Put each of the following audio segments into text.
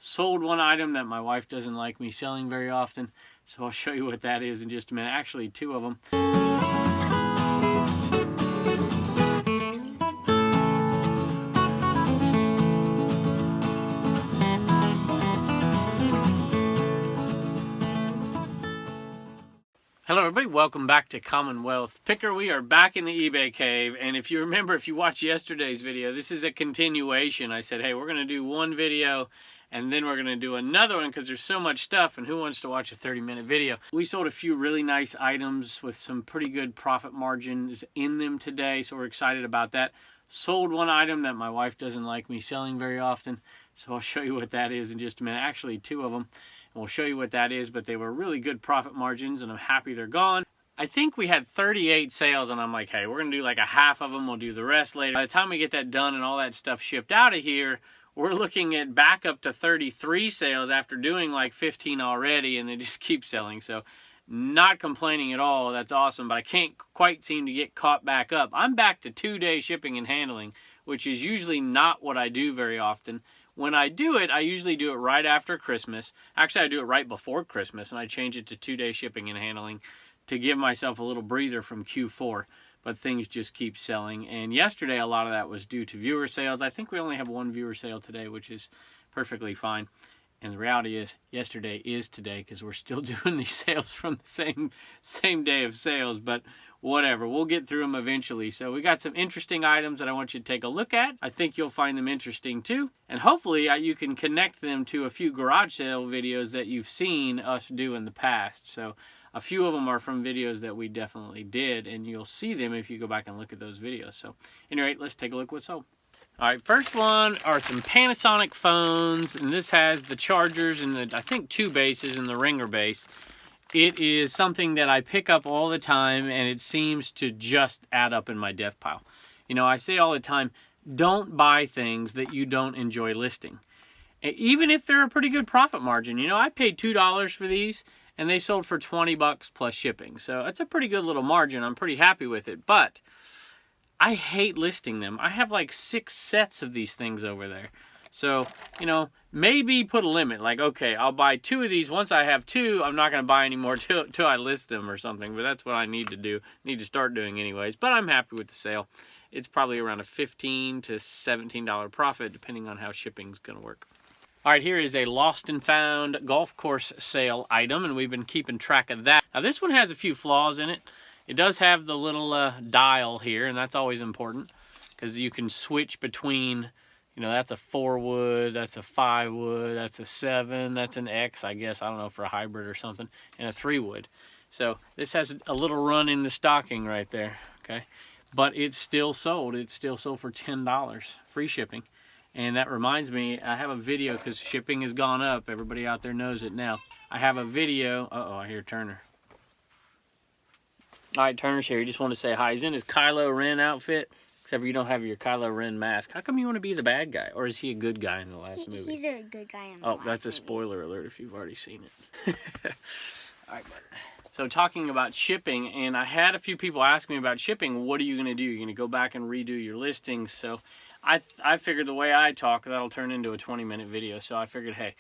sold one item that my wife doesn't like me selling very often, so I'll show you what that is in just a minute. Actually, two of them. Hello everybody, welcome back to Commonwealth Picker. We are back in the eBay cave, and if you remember, if you watched yesterday's video, this is a continuation. I said, hey, we're going to do one video, and then we're going to do another one because there's so much stuff, and who wants to watch a 30-minute video? We sold a few really nice items with some pretty good profit margins in them today, so we're excited about that. Sold one item that my wife doesn't like me selling very often, so I'll show you what that is in just a minute. Actually, two of them. We'll show you what that is, but they were really good profit margins, and I'm happy they're gone. I think we had 38 sales, and I'm like, hey, we're going to do like a half of them. We'll do the rest later. By the time we get that done and all that stuff shipped out of here, we're looking at back up to 33 sales after doing like 15 already, and they just keep selling. So not complaining at all. That's awesome, but I can't quite seem to get caught back up. I'm back to 2-day shipping and handling, which is usually not what I do very often. When I do it, I usually do it right after Christmas. Actually, I do it right before Christmas, and I change it to 2-day shipping and handling to give myself a little breather from Q4. But things just keep selling. And yesterday, a lot of that was due to viewer sales. I think we only have one viewer sale today, which is perfectly fine. And the reality is, yesterday is today because we're still doing these sales from the same day of sales. But whatever, we'll get through them eventually. So we got some interesting items that I want you to take a look at. I think you'll find them interesting too. And hopefully you can connect them to a few garage sale videos that you've seen us do in the past. So a few of them are from videos that we definitely did, and you'll see them if you go back and look at those videos. So anyway, let's take a look what's sold. All right, first one are some Panasonic phones, and this has the chargers and the, I think, 2 bases and the ringer base. It is something that I pick up all the time, and it seems to just add up in my death pile. You know, I say all the time, don't buy things that you don't enjoy listing. Even if they're a pretty good profit margin. You know, I paid $2 for these, and they sold for 20 bucks plus shipping. So it's a pretty good little margin. I'm pretty happy with it, but I hate listing them. I have like 6 sets of these things over there. So, you know, maybe put a limit. Like, okay, I'll buy 2 of these. Once I have 2, I'm not going to buy any more till I list them or something. But that's what I need to do. Need to start doing anyways. But I'm happy with the sale. It's probably around a $15 to $17 profit, depending on how shipping's going to work. All right, here is a lost and found golf course sale item, and we've been keeping track of that. Now, this one has a few flaws in it. It does have the little dial here, and that's always important because you can switch between, you know, that's a 4 wood, that's a 5 wood, that's a 7, that's an X, I guess, I don't know, for a hybrid or something, and a 3 wood. So this has a little run in the stocking right there, okay? But it's still sold. It's still sold for $10, free shipping. And that reminds me, I have a video because shipping has gone up. Everybody out there knows it now. I have a video. Uh-oh, I hear Turner. All right, Turner's here. He just wanted to say hi. He's in his Kylo Ren outfit, except for you don't have your Kylo Ren mask. How come you want to be the bad guy? Or is he a good guy in the last movie? He's a good guy in the last movie. Oh, that's a spoiler alert if you've already seen it. All right, so talking about shipping, and I had a few people ask me about shipping. What are you going to do? You're going to go back and redo your listings. So I figured the way I talk, that'll turn into a 20-minute video. So I figured, hey,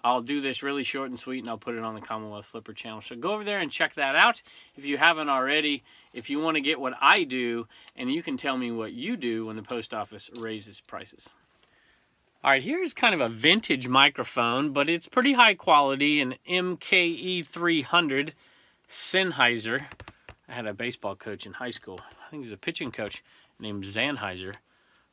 I'll do this really short and sweet, and I'll put it on the Commonwealth Flipper channel. So go over there and check that out if you haven't already. If you want to get what I do, and you can tell me what you do when the post office raises prices. All right, here's kind of a vintage microphone, but it's pretty high quality, an MKE300 Sennheiser. I had a baseball coach in high school. I think he's a pitching coach named Sennheiser.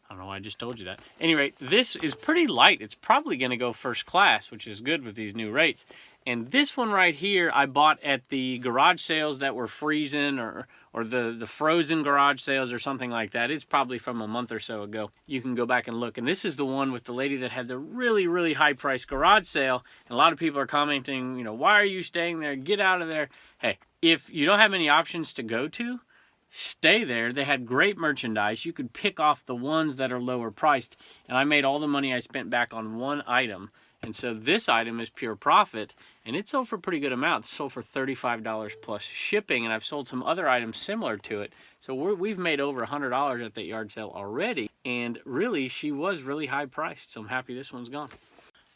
I don't know why I just told you that. Anyway, this is pretty light. It's probably going to go first class, which is good with these new rates. And this one right here, I bought at the garage sales that were freezing or the frozen garage sales or something like that. It's probably from a month or so ago. You can go back and look. And this is the one with the lady that had the really, really high price garage sale. And a lot of people are commenting, you know, why are you staying there? Get out of there. Hey, if you don't have many options to go to, stay there. They had great merchandise. You could pick off the ones that are lower priced. And I made all the money I spent back on one item. And so this item is pure profit, and it sold for a pretty good amount. It sold for $35 plus shipping, and I've sold some other items similar to it. So we've made over $100 at that yard sale already, and really, she was really high priced, so I'm happy this one's gone.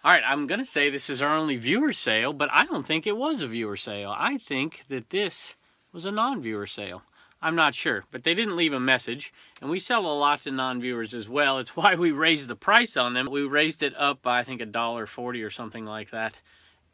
All right, I'm going to say this is our only viewer sale, but I don't think it was a viewer sale. I think that this was a non-viewer sale. I'm not sure, but they didn't leave a message, and we sell a lot to non-viewers as well. It's why we raised the price on them. We raised it up by, I think, $1.40 or something like that,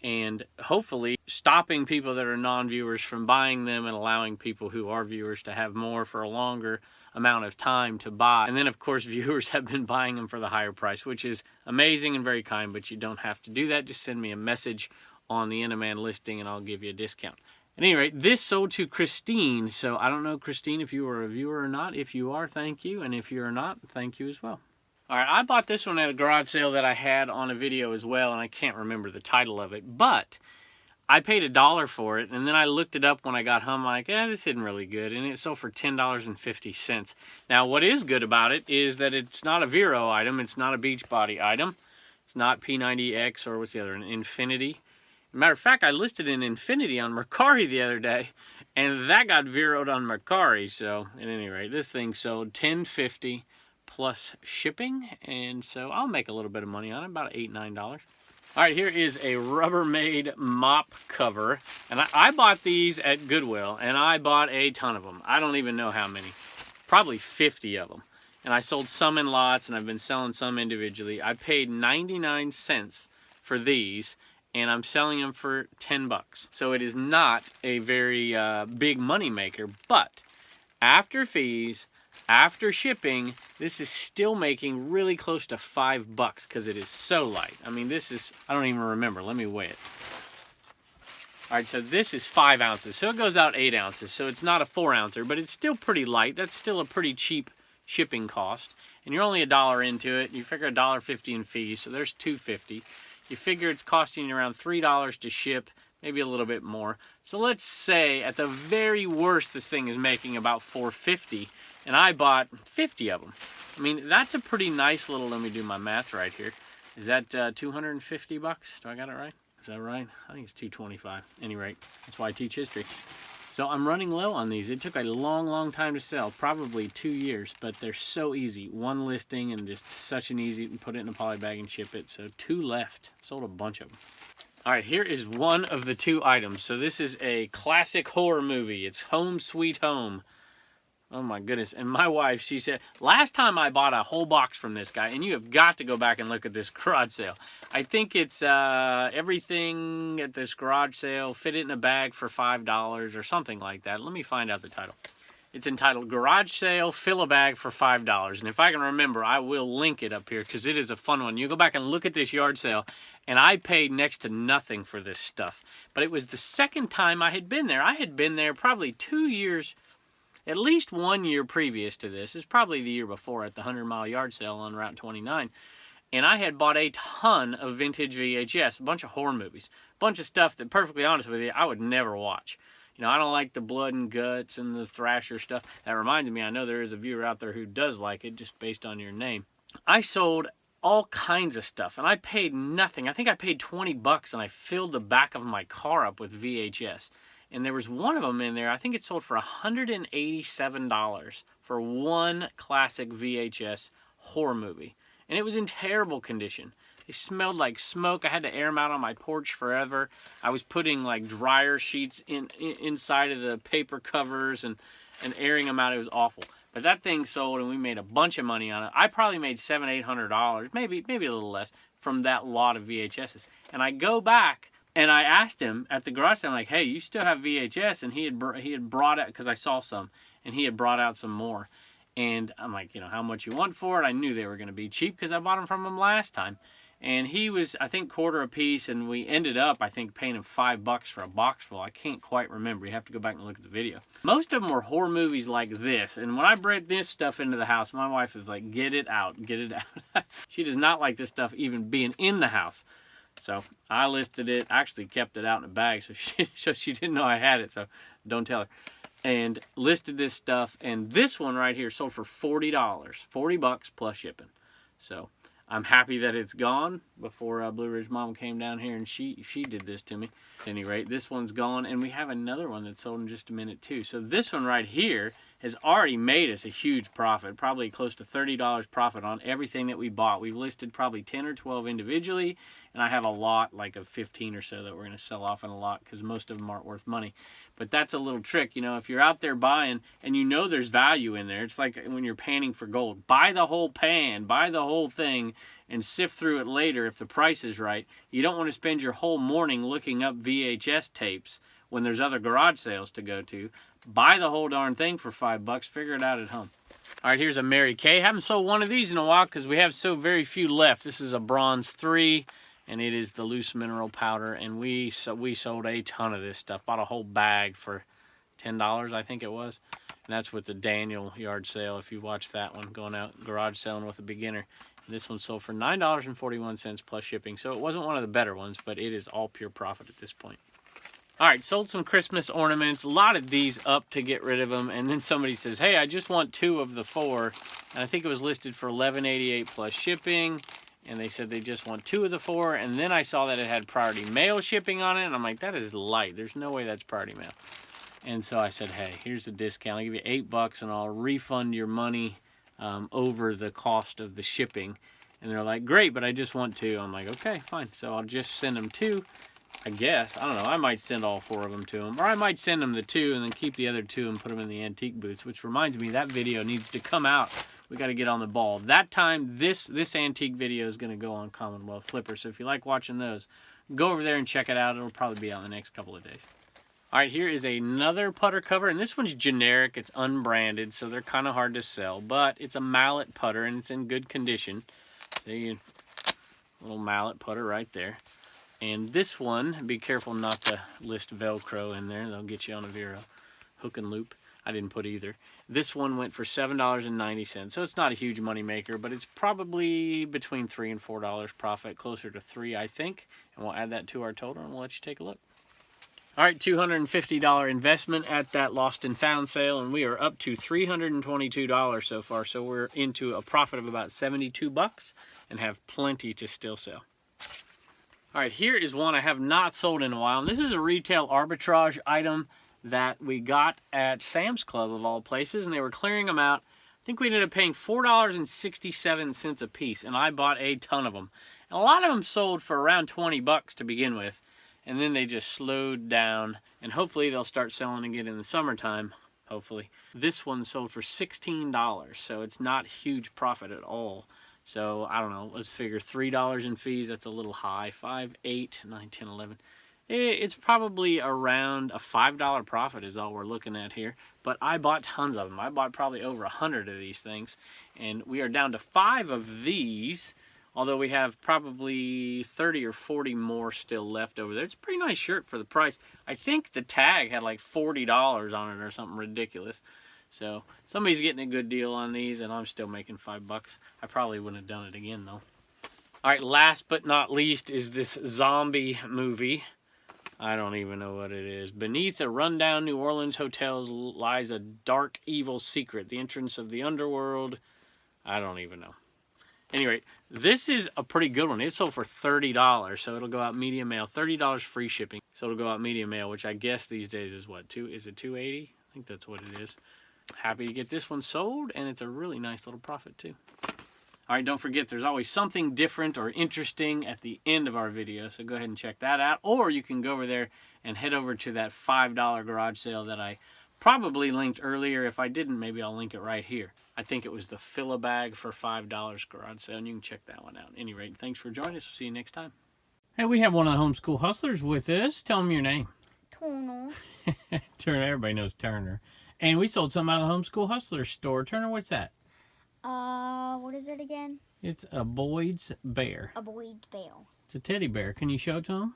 and hopefully stopping people that are non-viewers from buying them and allowing people who are viewers to have more for a longer amount of time to buy. And then, of course, viewers have been buying them for the higher price, which is amazing and very kind, but you don't have to do that. Just send me a message on the Eneman listing and I'll give you a discount. At any rate, this sold to Christine. So I don't know, Christine, if you are a viewer or not. If you are, thank you. And if you're not, thank you as well. All right, I bought this one at a garage sale that I had on a video as well, and I can't remember the title of it, but I paid $1 for it, and then I looked it up when I got home. I'm like, this isn't really good, and it sold for $10.50. Now, what is good about it is that it's not a Vero item. It's not a beach body item. It's not P90X or what's the other one, Infinity. Matter of fact, I listed an Infinity on Mercari the other day, and that got Veroed on Mercari. So, at any rate, this thing sold $10.50 plus shipping, and so I'll make a little bit of money on it, about $8, $9. All right, here is a Rubbermaid mop cover, and I bought these at Goodwill, and I bought a ton of them. I don't even know how many, probably 50 of them. And I sold some in lots, and I've been selling some individually. I paid 99 cents for these, and I'm selling them for 10 bucks. So it is not a very big money maker, but after fees, after shipping, this is still making really close to 5 bucks because it is so light. I mean, this is, I don't even remember. Let me weigh it. All right, so this is 5 ounces. So it goes out 8 ounces. So it's not a 4-ouncer, but it's still pretty light. That's still a pretty cheap shipping cost. And you're only $1 into it. You figure $1.50 in fees, so there's $2.50. You figure it's costing you around $3 to ship, maybe a little bit more. So let's say at the very worst, this thing is making about $4.50. And I bought 50 of them. I mean, that's a pretty nice little, let me do my math right here. Is that 250 bucks? Do I got it right? Is that right? I think it's 225. Any rate, that's why I teach history. So I'm running low on these. It took a long, long time to sell, probably 2 years, but they're so easy. One listing and just such an easy, put it in a poly bag and ship it. So 2 left. Sold a bunch of them. All right, here is one of the 2 items. So this is a classic horror movie. It's Home Sweet Home. Oh my goodness. And my wife, she said, last time I bought a whole box from this guy, and you have got to go back and look at this garage sale. I think it's everything at this garage sale, fit it in a bag for $5 or something like that. Let me find out the title. It's entitled Garage Sale, Fill a Bag for $5. And if I can remember, I will link it up here because it is a fun one. You go back and look at this yard sale, and I paid next to nothing for this stuff. But it was the second time I had been there. I had been there probably 2 years, at least 1 year previous to this. It's probably the year before at the 100-mile yard sale on Route 29. And I had bought a ton of vintage VHS, a bunch of horror movies, a bunch of stuff that, perfectly honest with you, I would never watch. You know, I don't like the blood and guts and the Thrasher stuff. That reminds me, I know there is a viewer out there who does like it, just based on your name. I sold all kinds of stuff, and I paid nothing. I think I paid 20 bucks, and I filled the back of my car up with VHS. And there was one of them in there, I think it sold for $187 for one classic VHS horror movie. And it was in terrible condition. They smelled like smoke. I had to air them out on my porch forever. I was putting like dryer sheets inside of the paper covers and airing them out. It was awful. But that thing sold, and we made a bunch of money on it. I probably made $700, $800, maybe a little less, from that lot of VHSs. And I go back, and I asked him at the garage sale, I'm like, hey, you still have VHS? And he had brought out, because I saw some, and he had brought out some more. And I'm like, you know, how much you want for it? I knew they were going to be cheap because I bought them from him last time. And he was, I think, $quarter a piece, and we ended up, I think, paying him $5 for a box full. I can't quite remember. You have to go back and look at the video. Most of them were horror movies like this. And when I brought this stuff into the house, my wife was like, get it out, get it out. She does not like this stuff even being in the house. So I listed it, actually kept it out in a bag so she didn't know I had it, so don't tell her. And listed this stuff, and this one right here sold for $40, 40 bucks plus shipping. So I'm happy that it's gone before Blue Ridge Mom came down here and she did this to me. At any rate, this one's gone, and we have another one that's sold in just a minute too. So this one right here has already made us a huge profit, probably close to $30 profit on everything that we bought. We've listed probably 10 or 12 individually, and I have a lot, like of 15 or so that we're going to sell off in a lot because most of them aren't worth money. But that's a little trick, you know, if you're out there buying and you know there's value in there, it's like when you're panning for gold. Buy the whole pan, buy the whole thing, and sift through it later if the price is right. You don't want to spend your whole morning looking up VHS tapes when there's other garage sales to go to. Buy the whole darn thing for $5, figure it out at home. All right, here's a Mary Kay. Haven't sold one of these in a while because we have so very few left. This is a bronze 3, and it is the loose mineral powder, and we sold a ton of this stuff. Bought a whole bag for $10, I think it was. And that's with the Daniel yard sale, if you watch that one, going out garage selling with a beginner. And this one sold for $9.41 plus shipping, so it wasn't one of the better ones, but it is all pure profit at this point. All right, sold some Christmas ornaments, a lot of these up to get rid of them, and then somebody says, hey, I just want 2 of the 4, and I think it was listed for $11.88 plus shipping, and they said they just want 2 of the 4, and then I saw that it had priority mail shipping on it, and I'm like, that is light, there's no way that's priority mail. And so I said, hey, here's a discount, I'll give you $8 and I'll refund your money over the cost of the shipping. And they're like, great, but I just want 2. I'm like, okay, fine, so I'll just send them 2. I guess. I don't know. I might send all 4 of them to them. Or I might send them the 2 and then keep the other 2 and put them in the antique booths. Which reminds me, that video needs to come out. We got to get on the ball. That time, this antique video is going to go on Commonwealth Flipper. So if you like watching those, go over there and check it out. It'll probably be out in the next couple of days. All right, here is another putter cover. And this one's generic. It's unbranded, so they're kind of hard to sell. But it's a mallet putter, and it's in good condition. See, little mallet putter right there. And this one, be careful not to list Velcro in there. They'll get you on a Vero. Hook and loop. I didn't put either. This one went for $7.90. So it's not a huge money maker, but it's probably between $3 and $4 profit. Closer to $3, I think. And we'll add that to our total and we'll let you take a look. All right, $250 investment at that lost and found sale. And we are up to $322 so far. So we're into a profit of about $72 and have plenty to still sell. All right, here is one I have not sold in a while. And this is a retail arbitrage item that we got at Sam's Club, of all places. And they were clearing them out. I think we ended up paying $4.67 a piece. And I bought a ton of them. And a lot of them sold for around $20 to begin with. And then they just slowed down. And hopefully they'll start selling again in the summertime. Hopefully. This one sold for $16. So it's not huge profit at all. So, I don't know, let's figure $3 in fees, that's a little high. 5, 8, 9, 10, 11. It's probably around a $5 profit is all we're looking at here. But I bought tons of them. I bought probably over 100 of these things. And we are down to 5 of these, although we have probably 30 or 40 more still left over there. It's a pretty nice shirt for the price. I think the tag had like $40 on it or something ridiculous. So somebody's getting a good deal on these, and I'm still making $5. I probably wouldn't have done it again, though. All right, last but not least is this zombie movie. I don't even know what it is. Beneath a rundown New Orleans hotel lies a dark, evil secret. The entrance of the underworld. I don't even know. Anyway, this is a pretty good one. It sold for $30, so it'll go out medium mail. $30 free shipping, so it'll go out medium mail, which I guess these days is what? Is it $2.80? I think that's what it is. Happy to get this one sold, and it's a really nice little profit too. All right, don't forget there's always something different or interesting at the end of our video, so go ahead and check that out. Or you can go over there and head over to that $5 garage sale that I probably linked earlier. If I didn't, maybe I'll link it right here. I think it was the Fill a Bag for $5 garage sale, and you can check that one out. At any rate, thanks for joining us. We'll see you next time. Hey, we have one of the homeschool hustlers with us. Tell them your name. Turner. Turner, everybody knows Turner. And we sold some out of the Homeschool Hustler store. Turner, what's that? What is it again? It's a Boyd's bear. A Boyd's bear. It's a teddy bear. Can you show it to them?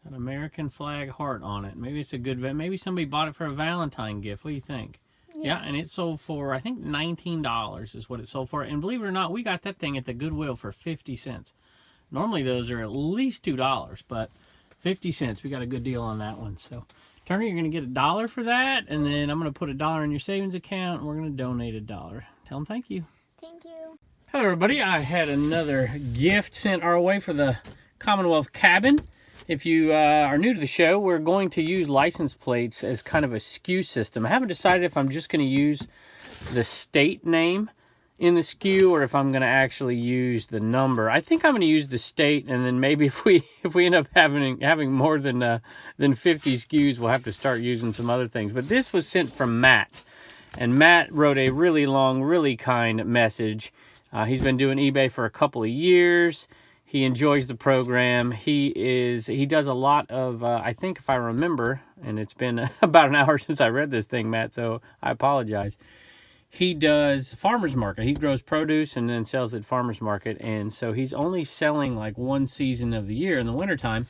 An American flag heart on it. Maybe it's a good, maybe somebody bought it for a Valentine gift. What do you think? Yeah, and it sold for, I think, $19 is what it sold for. And believe it or not, we got that thing at the Goodwill for 50 cents. Normally those are at least $2, but 50 cents. We got a good deal on that one. So, Turner, you're going to get $1 for that, and then I'm going to put $1 in your savings account, and we're going to donate $1. Tell them thank you. Thank you. Hello, everybody. I had another gift sent our way for the Commonwealth cabin. If you are new to the show, we're going to use license plates as kind of a SKU system. I haven't decided if I'm just going to use the state name in the SKU or if I'm going to actually use the number. I think I'm going to use the state, and then maybe if we end up having more than 50 SKUs, we'll have to start using some other things. But this was sent from Matt, and Matt wrote a really long, really kind message. He's been doing eBay for a couple of years. He enjoys the program. He does a lot of, I think if I remember, and it's been about an hour since I read this thing, Matt, so I apologize. He does farmer's market. He grows produce and then sells at farmer's market. And so he's only selling like one season of the year in the wintertime.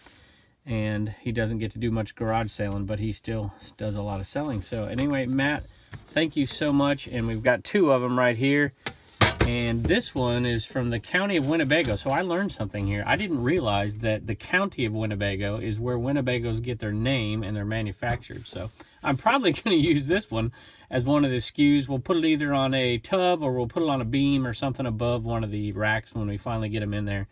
And he doesn't get to do much garage selling, but he still does a lot of selling. So anyway, Matt, thank you so much. And we've got two of them right here. And this one is from the county of Winnebago. So I learned something here. I didn't realize that the county of Winnebago is where Winnebagos get their name and they're manufactured. So I'm probably going to use this one as one of the SKUs. We'll put it either on a tub or we'll put it on a beam or something above one of the racks when we finally get them in there.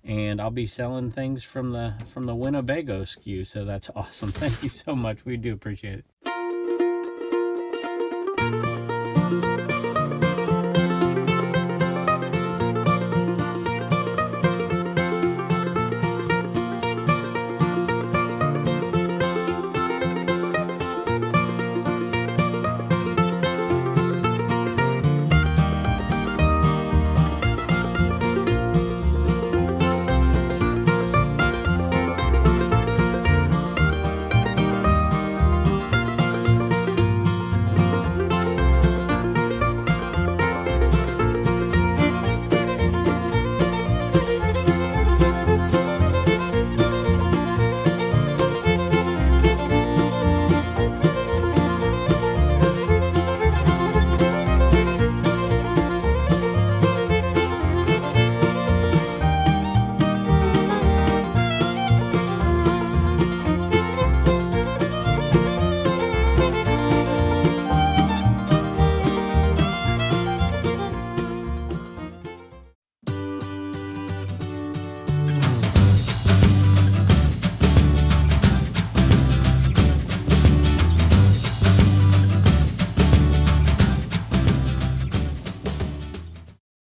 And I'll be selling things from the Winnebago SKU. So that's awesome. Thank you so much. We do appreciate it.